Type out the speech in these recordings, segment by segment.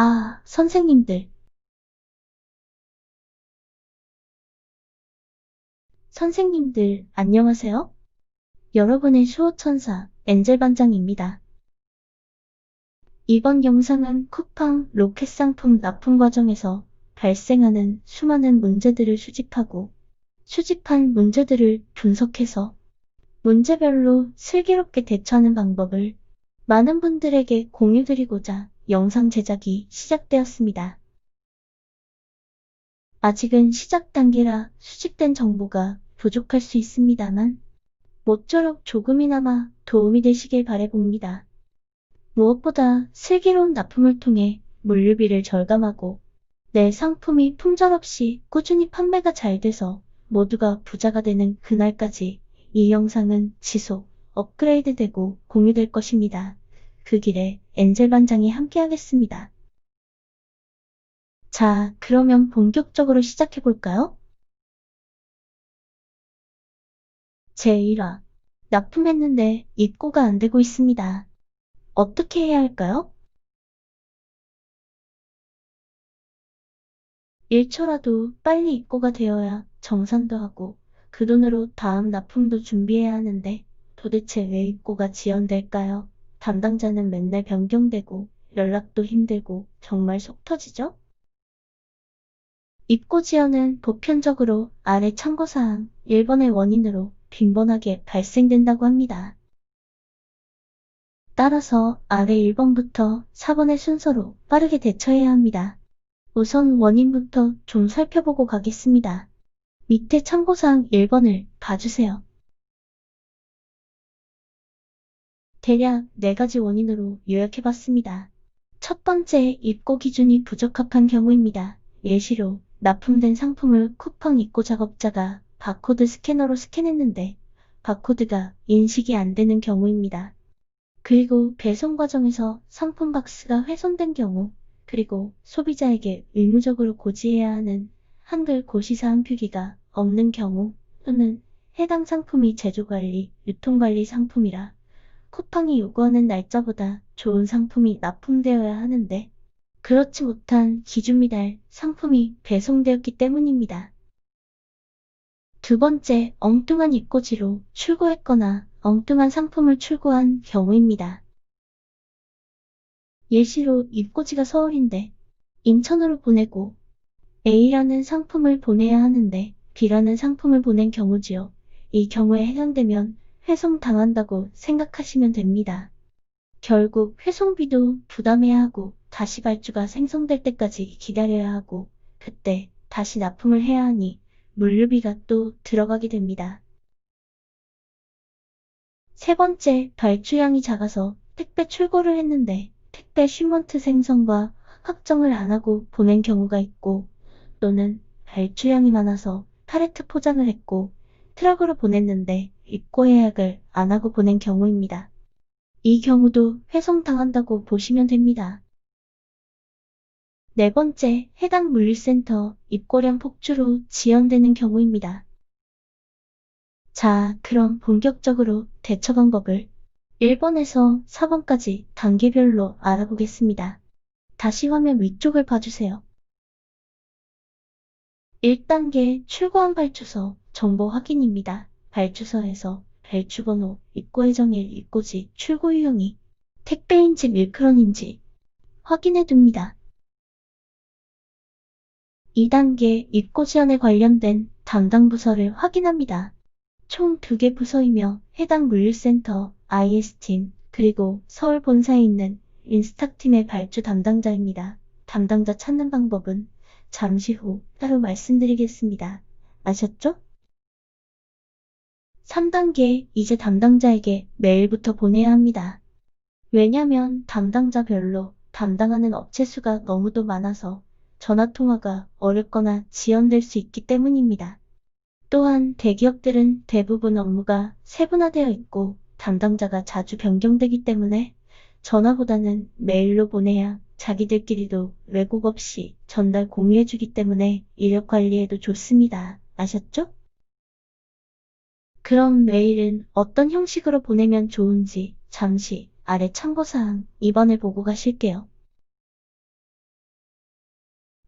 아, 선생님들, 안녕하세요? 여러분의 수호천사, 엔젤 반장입니다. 이번 영상은 쿠팡 로켓 상품 납품 과정에서 발생하는 수많은 문제들을 수집한 문제들을 분석해서 문제별로 슬기롭게 대처하는 방법을 많은 분들에게 공유드리고자 영상 제작이 시작되었습니다. 아직은 시작 단계라 수집된 정보가 부족할 수 있습니다만 모쪼록 조금이나마 도움이 되시길 바라봅니다. 무엇보다 슬기로운 납품을 통해 물류비를 절감하고 내 상품이 품절 없이 꾸준히 판매가 잘 돼서 모두가 부자가 되는 그날까지 이 영상은 지속, 업그레이드되고 공유될 것입니다. 그 길에 엔젤 반장이 함께하겠습니다. 자, 그러면 본격적으로 시작해볼까요? 제1화. 납품했는데 입고가 안 되고 있습니다. 어떻게 해야 할까요? 1초라도 빨리 입고가 되어야 정산도 하고 그 돈으로 다음 납품도 준비해야 하는데 도대체 왜 입고가 지연될까요? 담당자는 맨날 변경되고 연락도 힘들고 정말 속 터지죠? 입고 지연은 보편적으로 아래 참고사항 1번의 원인으로 빈번하게 발생된다고 합니다. 따라서 아래 1번부터 4번의 순서로 빠르게 대처해야 합니다. 우선 원인부터 좀 살펴보고 가겠습니다. 밑에 참고사항 1번을 봐주세요. 대략 4가지 원인으로 요약해봤습니다. 첫 번째, 입고 기준이 부적합한 경우입니다. 예시로 납품된 상품을 쿠팡 입고 작업자가 바코드 스캐너로 스캔했는데 바코드가 인식이 안 되는 경우입니다. 그리고 배송 과정에서 상품 박스가 훼손된 경우, 그리고 소비자에게 의무적으로 고지해야 하는 한글 고시사항 표기가 없는 경우, 또는 해당 상품이 제조관리, 유통관리 상품이라 쿠팡이 요구하는 날짜보다 좋은 상품이 납품되어야 하는데 그렇지 못한 기준 미달 상품이 배송되었기 때문입니다. 두 번째, 엉뚱한 입고지로 출고했거나 엉뚱한 상품을 출고한 경우입니다. 예시로 입고지가 서울인데 인천으로 보내고 A라는 상품을 보내야 하는데 B라는 상품을 보낸 경우지요. 이 경우에 해당되면 회송당한다고 생각하시면 됩니다. 결국 회송비도 부담해야 하고 다시 발주가 생성될 때까지 기다려야 하고 그때 다시 납품을 해야 하니 물류비가 또 들어가게 됩니다. 세 번째, 발주량이 작아서 택배 출고를 했는데 택배 쉬먼트 생성과 확정을 안 하고 보낸 경우가 있고 또는 발주량이 많아서 팔레트 포장을 했고 트럭으로 보냈는데 입고 예약을 안 하고 보낸 경우입니다. 이 경우도 회송당한다고 보시면 됩니다. 네 번째, 해당 물류센터 입고량 폭주로 지연되는 경우입니다. 자, 그럼 본격적으로 대처 방법을 1번에서 4번까지 단계별로 알아보겠습니다. 다시 화면 위쪽을 봐주세요. 1단계 출고한 발주서 정보 확인입니다. 발주서에서 발주번호, 입고 예정일, 입고지, 출고 유형이 택배인지 밀크런인지 확인해 둡니다. 2단계 입고 지연에 관련된 담당 부서를 확인합니다. 총 2개 부서이며 해당 물류센터, IS팀, 그리고 서울 본사에 있는 인스탁팀의 발주 담당자입니다. 담당자 찾는 방법은 잠시 후 따로 말씀드리겠습니다. 아셨죠? 3단계 이제 담당자에게 메일부터 보내야 합니다. 왜냐면 담당자별로 담당하는 업체 수가 너무도 많아서 전화통화가 어렵거나 지연될 수 있기 때문입니다. 또한 대기업들은 대부분 업무가 세분화되어 있고 담당자가 자주 변경되기 때문에 전화보다는 메일로 보내야 자기들끼리도 왜곡 없이 전달 공유해주기 때문에 인력 관리에도 좋습니다. 아셨죠? 그럼 메일은 어떤 형식으로 보내면 좋은지 잠시 아래 참고사항 2번을 보고 가실게요.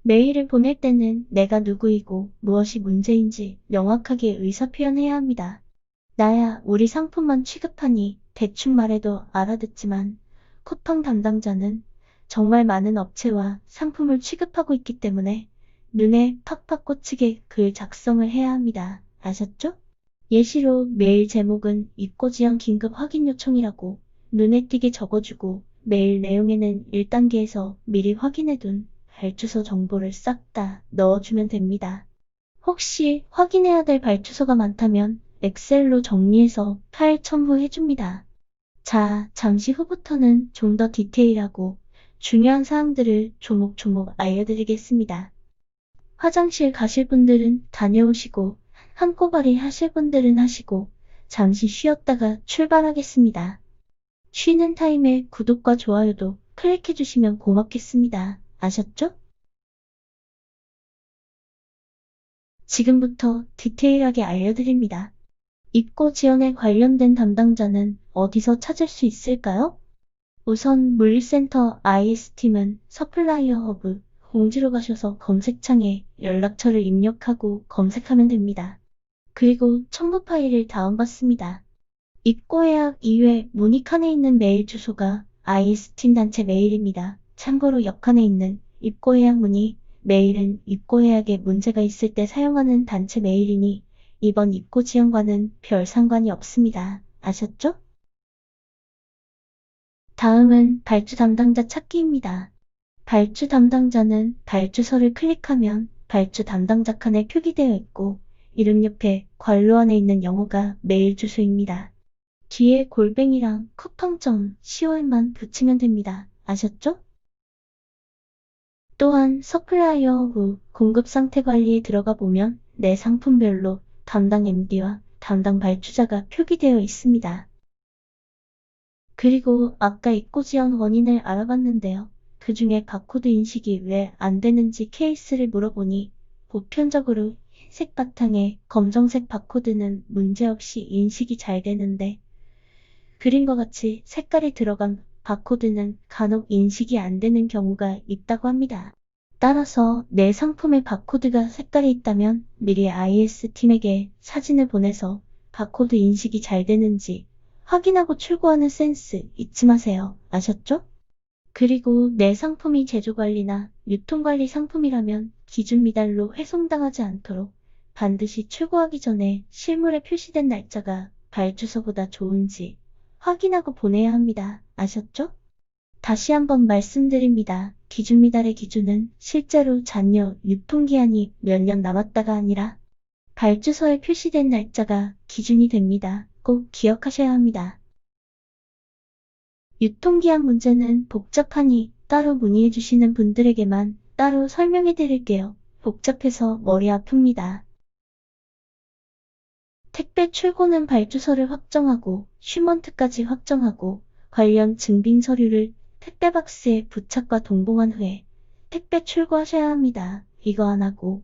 메일을 보낼 때는 내가 누구이고 무엇이 문제인지 명확하게 의사표현해야 합니다. 나야 우리 상품만 취급하니 대충 말해도 알아듣지만 쿠팡 담당자는 정말 많은 업체와 상품을 취급하고 있기 때문에 눈에 팍팍 꽂히게 글 작성을 해야 합니다. 아셨죠? 예시로 메일 제목은 입고지연 긴급 확인 요청이라고 눈에 띄게 적어주고 메일 내용에는 1단계에서 미리 확인해둔 발주소 정보를 싹 다 넣어주면 됩니다. 혹시 확인해야 될 발주소가 많다면 엑셀로 정리해서 파일 첨부해줍니다. 자, 잠시 후부터는 좀 더 디테일하고 중요한 사항들을 조목조목 알려드리겠습니다. 화장실 가실 분들은 다녀오시고 한꺼번에 하실 분들은 하시고 잠시 쉬었다가 출발하겠습니다. 쉬는 타임에 구독과 좋아요도 클릭해주시면 고맙겠습니다. 아셨죠? 지금부터 디테일하게 알려드립니다. 입고 지원에 관련된 담당자는 어디서 찾을 수 있을까요? 우선 물류센터 IS팀은 서플라이어 허브 공지로 가셔서 검색창에 연락처를 입력하고 검색하면 됩니다. 그리고 첨부 파일을 다운받습니다. 입고 예약 이외 문의 칸에 있는 메일 주소가 IS팀 단체 메일입니다. 참고로 옆칸에 있는 입고 예약 문의 메일은 입고 예약에 문제가 있을 때 사용하는 단체 메일이니 이번 입고 지원과는 별 상관이 없습니다. 아셨죠? 다음은 발주 담당자 찾기입니다. 발주 담당자는 발주서를 클릭하면 발주 담당자 칸에 표기되어 있고 이름 옆에 괄호 안에 있는 영어가 메일 주소입니다. 뒤에 골뱅이랑 쿠팡.com만 붙이면 됩니다. 아셨죠? 또한 서플라이어 후 공급 상태 관리에 들어가 보면 내 상품별로 담당 MD와 담당 발주자가 표기되어 있습니다. 그리고 아까 입고 지연 원인을 알아봤는데요. 그 중에 바코드 인식이 왜 안 되는지 케이스를 물어보니 보편적으로 흰색 바탕에 검정색 바코드는 문제없이 인식이 잘 되는데 그림과 같이 색깔이 들어간 바코드는 간혹 인식이 안 되는 경우가 있다고 합니다. 따라서 내 상품에 바코드가 색깔이 있다면 미리 IS팀에게 사진을 보내서 바코드 인식이 잘 되는지 확인하고 출고하는 센스 잊지 마세요. 아셨죠? 그리고 내 상품이 제조관리나 유통관리 상품이라면 기준 미달로 훼손당하지 않도록 반드시 출고하기 전에 실물에 표시된 날짜가 발주서보다 좋은지 확인하고 보내야 합니다. 아셨죠? 다시 한번 말씀드립니다. 기준 미달의 기준은 실제로 잔여 유통기한이 몇 년 남았다가 아니라 발주서에 표시된 날짜가 기준이 됩니다. 꼭 기억하셔야 합니다. 유통기한 문제는 복잡하니 따로 문의해 주시는 분들에게만 따로 설명해 드릴게요. 복잡해서 머리 아픕니다. 택배 출고는 발주서를 확정하고 쉬먼트까지 확정하고 관련 증빙 서류를 택배 박스에 부착과 동봉한 후에 택배 출고하셔야 합니다. 이거 안 하고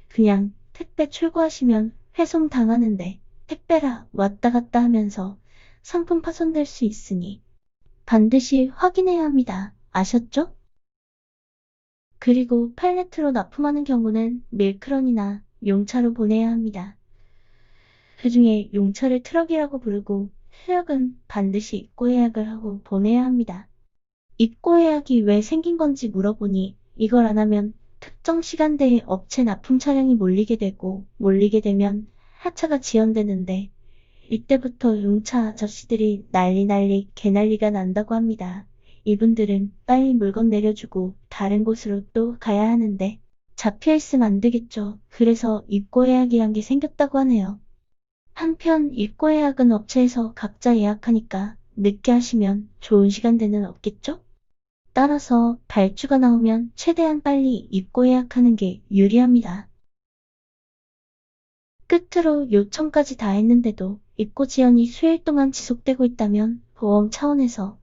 그냥 택배 출고하시면 회송 당하는데 택배라 왔다 갔다 하면서 상품 파손될 수 있으니 반드시 확인해야 합니다. 아셨죠? 그리고 팔레트로 납품하는 경우는 밀크런이나 용차로 보내야 합니다. 그 중에 용차를 트럭이라고 부르고 트럭은 반드시 입고 예약을 하고 보내야 합니다. 입고 예약이 왜 생긴 건지 물어보니 이걸 안 하면 특정 시간대에 업체 납품 차량이 몰리게 되면 하차가 지연되는데 이때부터 용차 아저씨들이 난리 개난리가 난다고 합니다. 이분들은 빨리 물건 내려주고 다른 곳으로 또 가야 하는데 잡혀있으면 안 되겠죠. 그래서 입고 예약이란 게 생겼다고 하네요. 한편 입고 예약은 업체에서 각자 예약하니까 늦게 하시면 좋은 시간대는 없겠죠? 따라서 발주가 나오면 최대한 빨리 입고 예약하는 게 유리합니다. 끝으로 요청까지 다 했는데도 입고 지연이 수일 동안 지속되고 있다면 보험 차원에서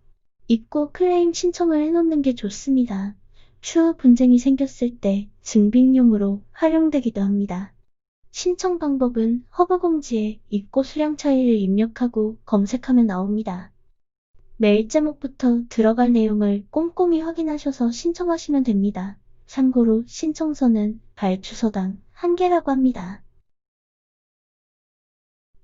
입고 클레임 신청을 해놓는 게 좋습니다. 추후 분쟁이 생겼을 때 증빙용으로 활용되기도 합니다. 신청 방법은 허브 공지에 입고 수량 차이를 입력하고 검색하면 나옵니다. 메일 제목부터 들어갈 내용을 꼼꼼히 확인하셔서 신청하시면 됩니다. 참고로 신청서는 발주서당 1개라고 합니다.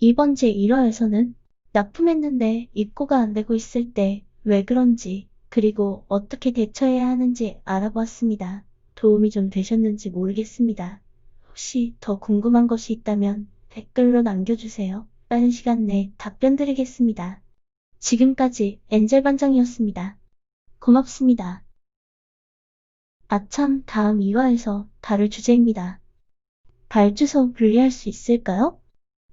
이번 제1화에서는 납품했는데 입고가 안 되고 있을 때 왜 그런지 그리고 어떻게 대처해야 하는지 알아보았습니다. 도움이 좀 되셨는지 모르겠습니다. 혹시 더 궁금한 것이 있다면 댓글로 남겨주세요. 빠른 시간 내에 답변 드리겠습니다. 지금까지 엔젤 반장이었습니다. 고맙습니다. 아참, 다음 2화에서 다룰 주제입니다. 발주서 분리할 수 있을까요?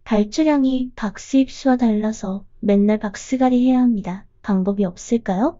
발주량이 박스 입수와 달라서 맨날 박스갈이 해야 합니다. 방법이 없을까요?